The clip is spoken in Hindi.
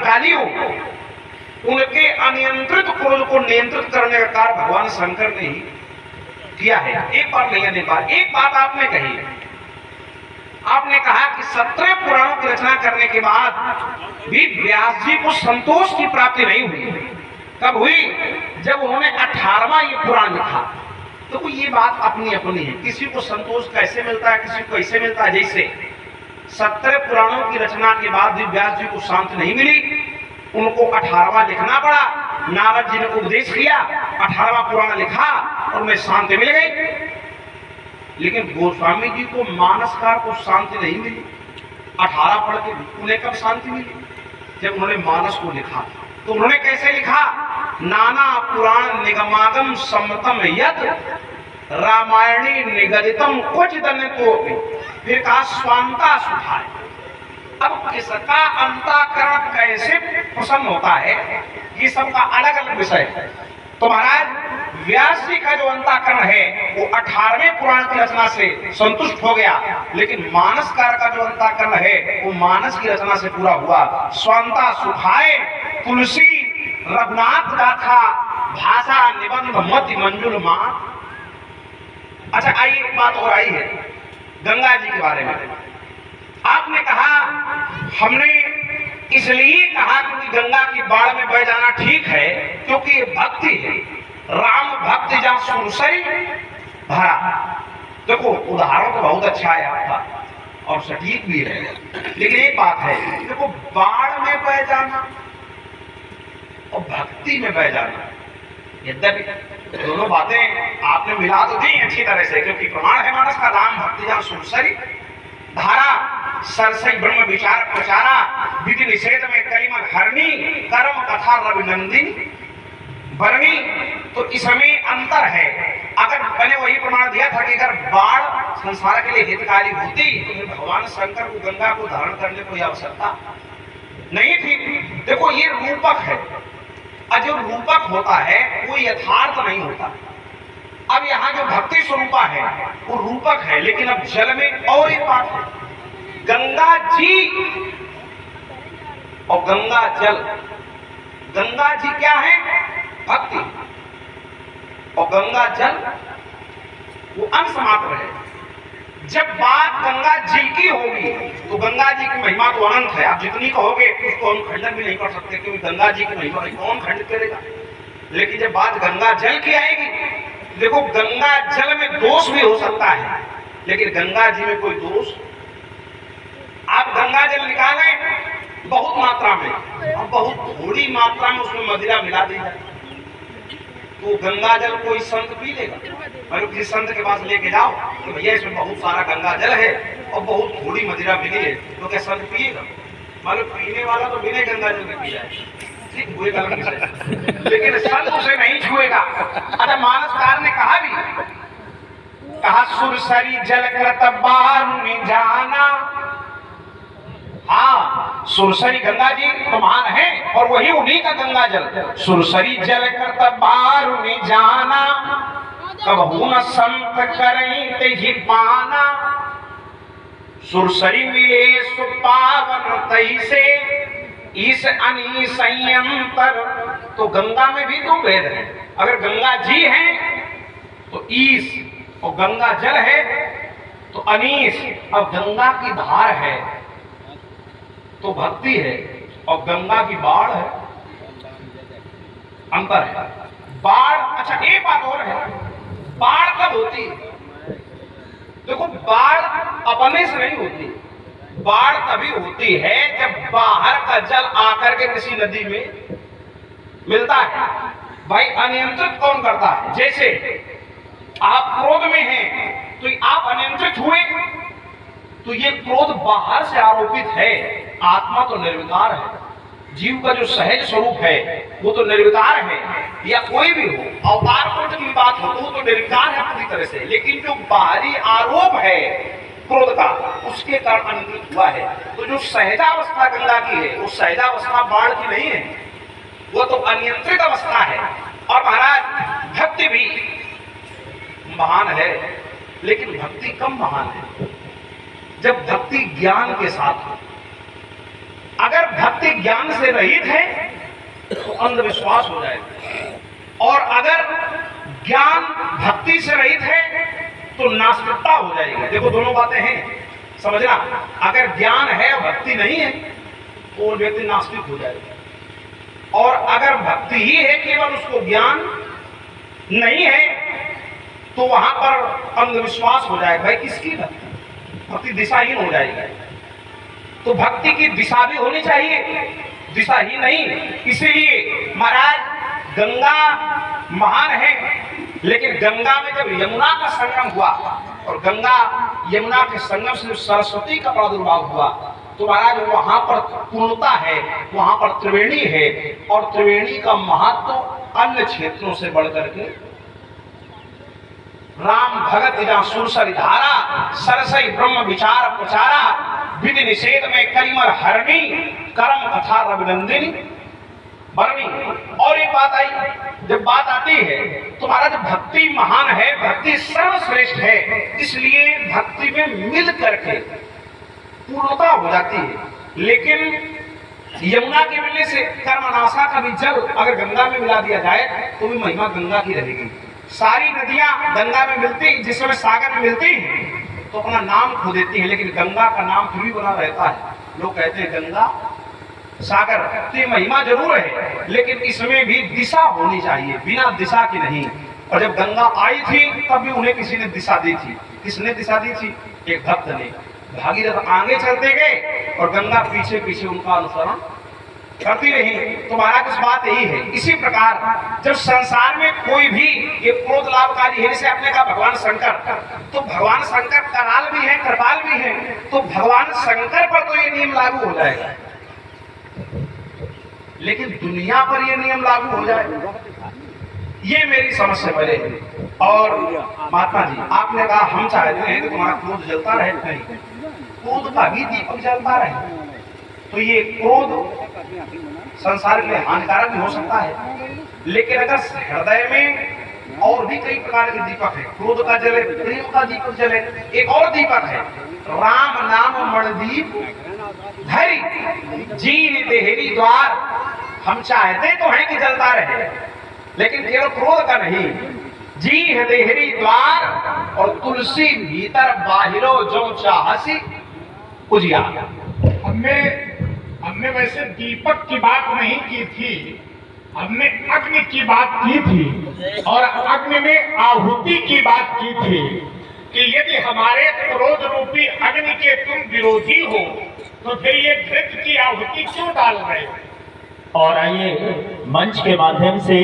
भद्रकाली हो, उनके अनियंत्रित क्रोध को नियंत्रित करने का कार्य भगवान शंकर ने ही किया है। एक बार नहीं, अनेक बार। एक बात आपने कही, आपने कहा कि 17 पुराणों की रचना करने के बाद भी व्यास जी को संतोष की प्राप्ति नहीं हुई। कब हुई? जब उन्होंने 18वां ये पुराण लिखा। तो ये बात अपनी अपनी है, किसी को संतोष कैसे मिलता है, किसी को कैसे मिलता है। जैसे 17 पुराणों की रचना के बाद भी व्यास जी को शांति नहीं मिली, उनको 18वां लिखना पड़ा। नारद जी ने उपदेश किया, 18वां पुराण लिखा और उन्हें शांति मिल गई। लेकिन गोस्वामी जी को मानसकार को शांति नहीं मिली। 18 पढ़ के उन्हें कब शांति मिली? जब उन्होंने मानस को लिखा। तो उन्होंने कैसे लिखा? नाना पुराण निगमागम सम्मतम यत् रामायणी निगदितम क्वचित् अन्यतो। फिर कहा स्वांता सुखाय। अब किसका अंतःकरण कैसे प्रसन्न होता है, ये सबका अलग अलग विषय है। तो महाराज व्यास जी का जो अंतःकरण है वो 18वें पुराण की रचना से संतुष्ट हो गया, लेकिन मानसकार का जो अंतःकरण है वो मानस की रचना से पूरा हुआ। स्वांता सुखाय तुलसी रघुनाथ गाथा भाषा निबंध मध्य मंजुल मात। अच्छा, आइए एक बात और आई है गंगा जी के बारे में। आपने कहा, हमने इसलिए कहा क्योंकि गंगा की बाढ़ में बह जाना ठीक है, क्योंकि ये भक्ति है। राम भक्ति जहां सुरसरी भरा। देखो उदाहरण तो बहुत अच्छा है आपका और सटीक भी है, लेकिन एक बात है, देखो बाढ़ में बह जाना और भक्ति में बह जाना, यद्यपि दोनों बातें आपने मिला तो दी अच्छी तरह से, क्योंकि प्रमाण है मानस का। राम भक्ति जहां सुरसरी धारा सरसई ब्रह्म विचार प्रचारा विधि निषेध में करिमन हरणी कर्म कथा रविनंदिनी बरनी। तो इसमें अंतर है। अगर मैंने वही प्रमाण दिया था कि अगर बाढ़ संसार के लिए हितकारी होती तो भगवान शंकर को गंगा को धारण करने की कोई आवश्यकता नहीं थी। देखो ये रूपक है, और जो रूपक होता है वो यथार्थ नहीं होता। अब यहाँ जो भक्ति स्वरूपा है वो रूपक है, लेकिन अब जल में और एक बात है, गंगा जी और गंगा जल। गंगा जी क्या है? भक्ति। और गंगा जल वो अंश मात्र है। जब बात गंगा जी की होगी तो गंगा जी की महिमा तो अनंत है, आप जितनी कहोगे उसको हम खंडन भी नहीं कर सकते, क्योंकि गंगा जी की महिमा कौन खंडित करेगा। लेकिन जब बात गंगा जल की आएगी, देखो गंगा जल में दोष भी हो सकता है, लेकिन गंगा जी में कोई दोष। आप गंगा जल निकालें बहुत मात्रा में और बहुत थोड़ी मात्रा में उसमें मदिरा मिला दी जाए, तो गंगा जल कोई संत पी लेगा? और किसी संत के पास लेके जाओ कि भैया इसमें बहुत सारा गंगा जल है और बहुत थोड़ी मदिरा मिली है, तो क्या संत पिएगा? मालूम पीने वाला तो बिना गंगा जल के पी जाए, ठीक हुए गलत से, लेकिन संत उसे नहीं छुएगा। अच्छा, मानसकार ने कहा भी, कहा सुरसरी जल कृत बारुनि जाना। हाँ, सुरसरी गंगा जी तो महान है और वही उन्हीं का गंगा जल। सुरसरी जल कृत बारुनि जाना, कबहू न संत करई तेहि पाना। सुरसरी मिले सुपावन तैसे इस अनी संयंतर। तो गंगा में भी दो भेद है। अगर गंगा जी है तो ईस, और गंगा जल है तो अनीस। अब गंगा की धार है तो भक्ति है, और गंगा की बाढ़ है, अंतर है। बाढ़, अच्छा एक बात और है, बाढ़ कब होती है? देखो बाढ़ अपने से नहीं होती, बाढ़ तभी होती है जब बाहर का जल आकर के किसी नदी में मिलता है। भाई अनियंत्रित कौन करता है? जैसे आप क्रोध में हैं तो आप अनियंत्रित हुए, तो ये क्रोध बाहर से आरोपित है, आत्मा तो निर्विकार है। जीव का जो सहज स्वरूप है वो तो निर्विकार है, या कोई भी हो अवतार क्रोध की बात हो तो निर्विकार है पूरी तरह से, लेकिन जो बाहरी आरोप है क्रोध का उसके कारण अनियंत्रित हुआ है। तो जो सहजावस्था गंगा की है वो सहजावस्था बाढ़ की नहीं है, वो तो अनियंत्रित अवस्था है। और महाराज भक्ति भी महान है, लेकिन भक्ति कम महान है जब भक्ति ज्ञान के साथ हो। अगर भक्ति ज्ञान से रहित है तो अंधविश्वास हो जाएगा, और अगर ज्ञान भक्ति से रहित है तो नास्तिकता हो जाएगी। देखो दोनों बातें हैं, समझना। अगर ज्ञान है भक्ति नहीं है तो वो व्यक्ति नास्तिक हो जाएगा, और अगर भक्ति ही है केवल उसको ज्ञान नहीं है तो वहां पर अंधविश्वास हो जाएगा। भाई किसकी भक्ति? भक्ति दिशाहीन हो जाएगी। तो भक्ति की दिशा भी होनी चाहिए, दिशा ही नहीं। इसीलिए महाराज गंगा महान है, लेकिन गंगा में जब यमुना का संगम हुआ और गंगा यमुना के संगम से सरस्वती का प्रादुर्भाव हुआ तो महाराज वहां पर पूर्णता है, वहां पर त्रिवेणी है, और त्रिवेणी का महत्व अन्य क्षेत्रों से बढ़कर के राम भगत जहाँ सुरसरी धारा सरसई ब्रह्म विचार प्रचारा विधि निषेध में कलिमर हरणी कर्म कथा रविनंदिनी बरनी। और एक बात आई, जब बात आती है तो महाराज भक्ति महान है, भक्ति सर्वश्रेष्ठ है, इसलिए भक्ति में मिल करके पूर्णता हो जाती है। लेकिन यमुना के मिलने से कर्मनाशा का भी जल अगर गंगा में मिला दिया जाए तो भी महिमा गंगा की रहेगी। सारी नदियां गंगा में मिलती, जिस समय सागर में मिलती तो अपना नाम खो देती है, लेकिन गंगा का नाम फिर भी बना रहता है। लोग कहते हैं गंगा सागर, तो महिमा जरूर है, लेकिन इसमें भी दिशा होनी चाहिए, बिना दिशा की नहीं। और जब गंगा आई थी तब भी उन्हें किसी ने दिशा दी थी। किसने दिशा दी थी? एक भक्त ने। भागीरथ आगे चलते गए और गंगा पीछे पीछे उनका अनुसरण करती रही। तो महाराज इस बात यही है। इसी प्रकार जब संसार में कोई भी ये क्रोध लाभकारी है, जैसे आपने कहा भगवान शंकर, तो भगवान शंकर कराल भी है, कृपाल भी है, तो भगवान शंकर पर तो ये नियम लागू हो जाएगा, लेकिन दुनिया पर ये नियम लागू हो जाएगा, ये मेरी समझ से परे है। और महात्मा जी आपने कहा हम चाहते हैं कि तुम्हारा क्रोध जलता रहे, नहीं, क्रोध का भी दीपक जलता रहे। तो ये क्रोध संसार के लिए हानिकारक भी हो सकता है, लेकिन अगर हृदय में और भी कई प्रकार के दीपक है, क्रोध का जले, प्रेम का दीपक जले, एक और दीपक है राम नाम मणदीप धरी जीन देहरी द्वार। हम चाहते तो हैं कि जलता रहे, लेकिन केवल क्रोध का नहीं, जी है देहरी द्वार और तुलसी भीतर बाहिरो जो चाहसी उजियार। हमने वैसे दीपक की बात नहीं की थी, हमने अग्नि की बात की थी, और अग्नि में आहुति की बात की थी कि यदि हमारे क्रोध रूपी अग्नि के तुम विरोधी हो तो फिर ये घृत की आहुति क्यों डाल रहे हो। और आइए मंच के माध्यम से